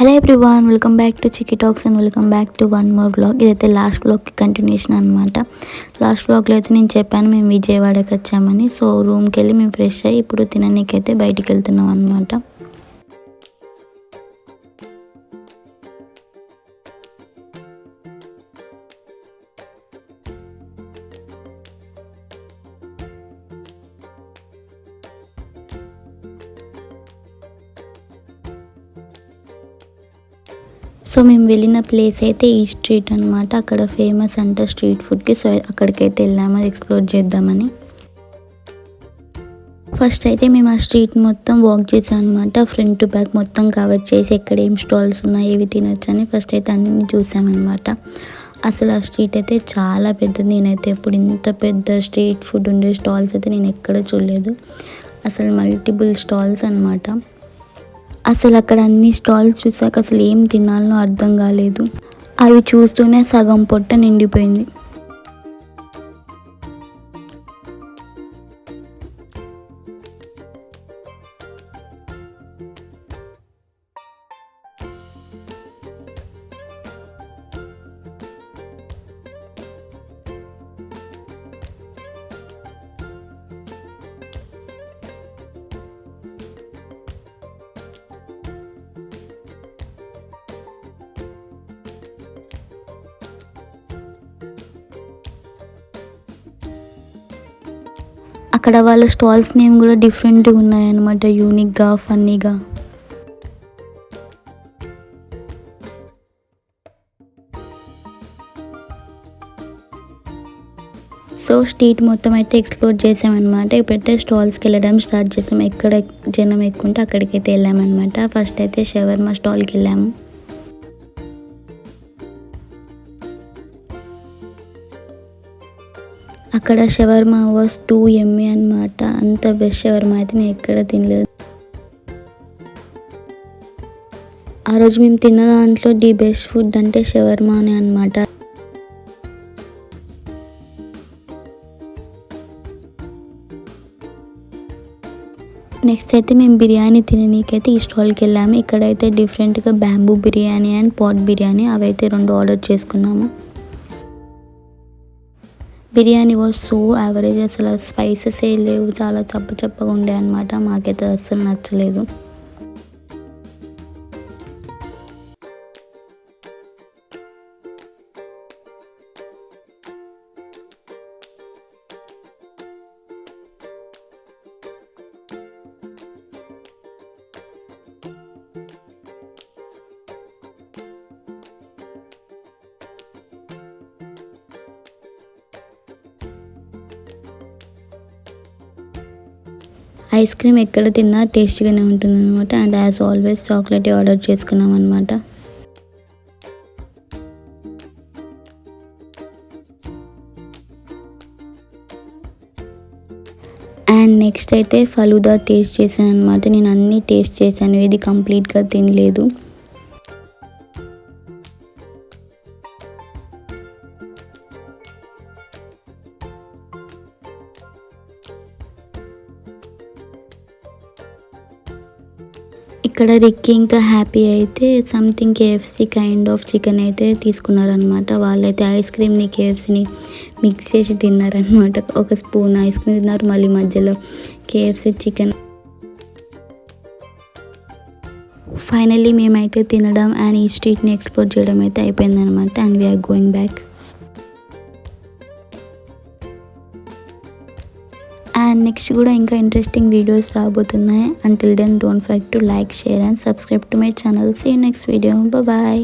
Hello everyone, welcome back to chikki talks and welcome back to one more vlog. ఇదైతే last వ్లాగ్కి continuation అనమాట. Last వ్లాగ్లో అయితే నేను చెప్పాను మేము విజయవాడకి వచ్చామని. సో రూమ్కి వెళ్ళి మేము ఫ్రెష్ అయ్యి ఇప్పుడు తిననీకైతే బయటికి వెళ్తున్నాం అనమాట. సో మేము వెళ్ళిన ప్లేస్ అయితే ఈ స్ట్రీట్ అనమాట. అక్కడ ఫేమస్ అంట స్ట్రీట్ ఫుడ్కి. సో అక్కడికైతే వెళ్ళాము, అది ఎక్స్ప్లోర్ చేద్దామని. ఫస్ట్ అయితే మేము ఆ స్ట్రీట్ మొత్తం వాక్ చేసాం అనమాట. ఫ్రంట్ టు బ్యాక్ మొత్తం కవర్ చేసి ఎక్కడ ఏం స్టాల్స్ ఉన్నాయి, ఏవి తినొచ్చు అని ఫస్ట్ అయితే అన్నీ చూసామన్నమాట. అసలు ఆ స్ట్రీట్ అయితే చాలా పెద్దది. నేనైతే ఎప్పుడు ఇంత పెద్ద స్ట్రీట్ ఫుడ్ ఉండే స్టాల్స్ అయితే నేను ఎక్కడ చూడలేదు. అసలు మల్టిపుల్ స్టాల్స్ అనమాట. అసలు అక్కడ అన్ని స్టాల్స్ చూసాక అసలు ఏం తినాలనో అర్థం కాలేదు. అవి చూస్తూనే సగం పొట్ట నిండిపోయింది. అక్కడ వాళ్ళ స్టాల్స్ నేమ్ కూడా డిఫరెంట్గా ఉన్నాయన్నమాట, యూనిక్గా, ఫన్నీగా. సో స్ట్రీట్ మొత్తం అయితే ఎక్స్ప్లోర్ చేసామన్నమాట. ఇప్పుడైతే స్టాల్స్కి వెళ్ళడం స్టార్ట్ చేసాం. ఎక్కడ జనం ఎక్కువ ఉంటే అక్కడికైతే వెళ్ళామన్నమాట. ఫస్ట్ అయితే షవర్మా స్టాల్కి వెళ్ళాము. అక్కడ షవర్మా వాస్ టూ యమ్మీ అనమాట. అంత బెస్ట్ షవర్మా అయితే నేను ఎక్కడ తినలేదు. ఆ రోజు మేము తిన్న దాంట్లో ది బెస్ట్ ఫుడ్ అంటే షవర్మానే అనమాట. నెక్స్ట్ అయితే మేము బిర్యానీ తిననీకైతే ఈ స్టాల్కి వెళ్ళాము. ఇక్కడైతే డిఫరెంట్గా bamboo biryani and pot biryani అవైతే 2 ఆర్డర్ చేసుకున్నాము. Biryani was so average. అసలు స్పైసెస్ ఏ లేవు, చాలా చప్పగా ఉండే అనమాట. మాకైతే అస్సలు నచ్చలేదు. ఐస్ క్రీమ్ ఎక్కడ తిన్నా టేస్టీగానే ఉంటుంది అనమాట. And as always chocolate order చేసుకున్నాం అనమాట. అండ్ నెక్స్ట్ అయితే ఫలూదా టేస్ట్ చేశాను అనమాట. నేను అన్నీ టేస్ట్ చేశాను, ఏది కంప్లీట్గా తినలేదు. ఇక్కడ రిక్కీ ఇంకా హ్యాపీ అయితే something KFC kind of chicken అయితే తీసుకున్నారనమాట. వాళ్ళైతే ఐస్ క్రీమ్ని కేఎఫ్సిని మిక్స్ చేసి తిన్నారనమాట. ఒక స్పూన్ ఐస్ క్రీమ్ తిన్నారు, మళ్ళీ మధ్యలో కేఎఫ్సి చికెన్. ఫైనల్లీ మేమైతే తినడం అండ్ ఈ స్ట్రీట్ని ఎక్స్ప్లోర్ చేయడం అయితే అయిపోయిందనమాట. And we are going back. And next కూడా ఇంకా ఇంట్రెస్టింగ్ వీడియోస్ రాబోతున్నాయి. Until then, don't forget to like, share and subscribe to my channel. See you next video. Bye bye.